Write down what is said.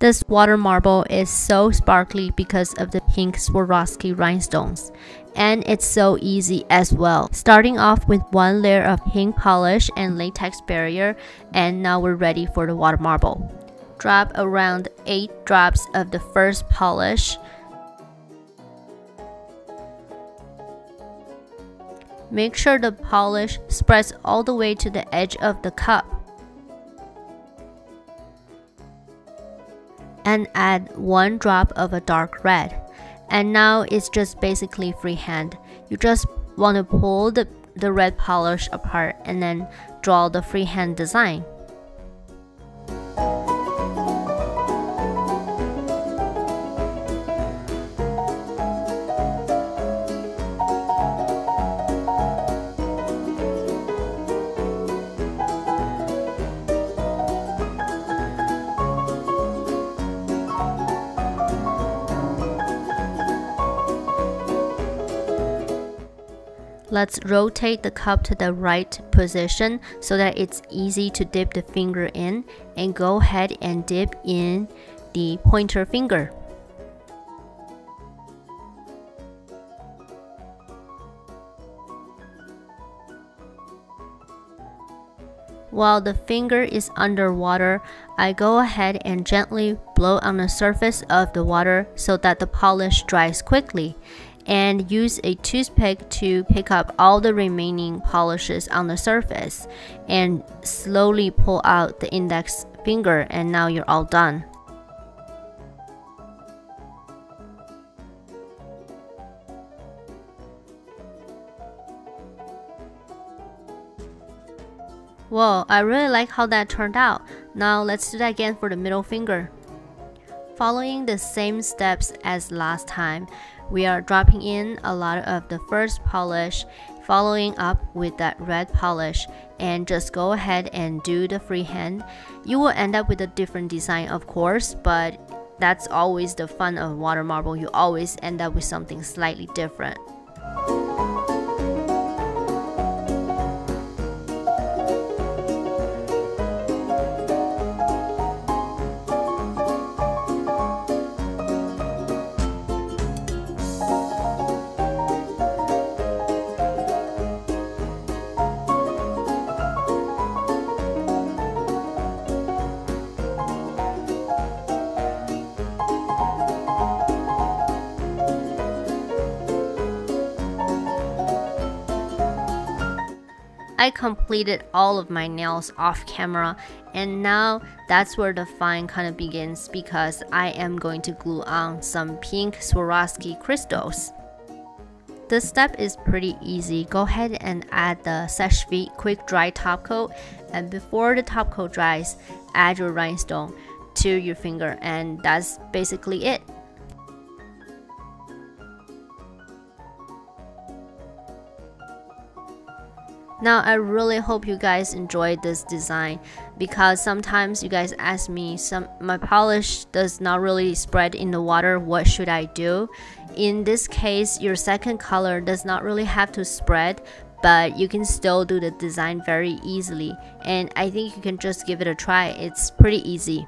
This water marble is so sparkly because of the pink Swarovski rhinestones, and it's so easy as well. Starting off with one layer of pink polish and latex barrier, and now we're ready for the water marble. Drop around 8 drops of the first polish. Make sure the polish spreads all the way to the edge of the cup. And add 1 drop of a dark red. And now it's just basically freehand. You just want to pull the red polish apart and then draw the freehand design. Let's rotate the cup to the right position so that it's easy to dip the finger in, and go ahead and dip in the pointer finger. While the finger is underwater, I go ahead and gently blow on the surface of the water so that the polish dries quickly, and use a toothpick to pick up all the remaining polishes on the surface, and slowly pull out the index finger, and now you're all done. Whoa, I really like how that turned out. Now let's do that again for the middle finger. Following the same steps as last time, we are dropping in a lot of the first polish, following up with that red polish, and just go ahead and do the freehand. You will end up with a different design, of course, but that's always the fun of water marble. You always end up with something slightly different. I completed all of my nails off camera, and now that's where the fun kind of begins, because I am going to glue on some pink Swarovski crystals. This step is pretty easy. Go ahead and add the Seche Vite quick dry top coat, and before the top coat dries, add your rhinestone to your finger, and that's basically it. Now I really hope you guys enjoyed this design, because sometimes you guys ask me, my polish does not really spread in the water, what should I do? In this case, your second color does not really have to spread, but you can still do the design very easily, and I think you can just give it a try. It's pretty easy.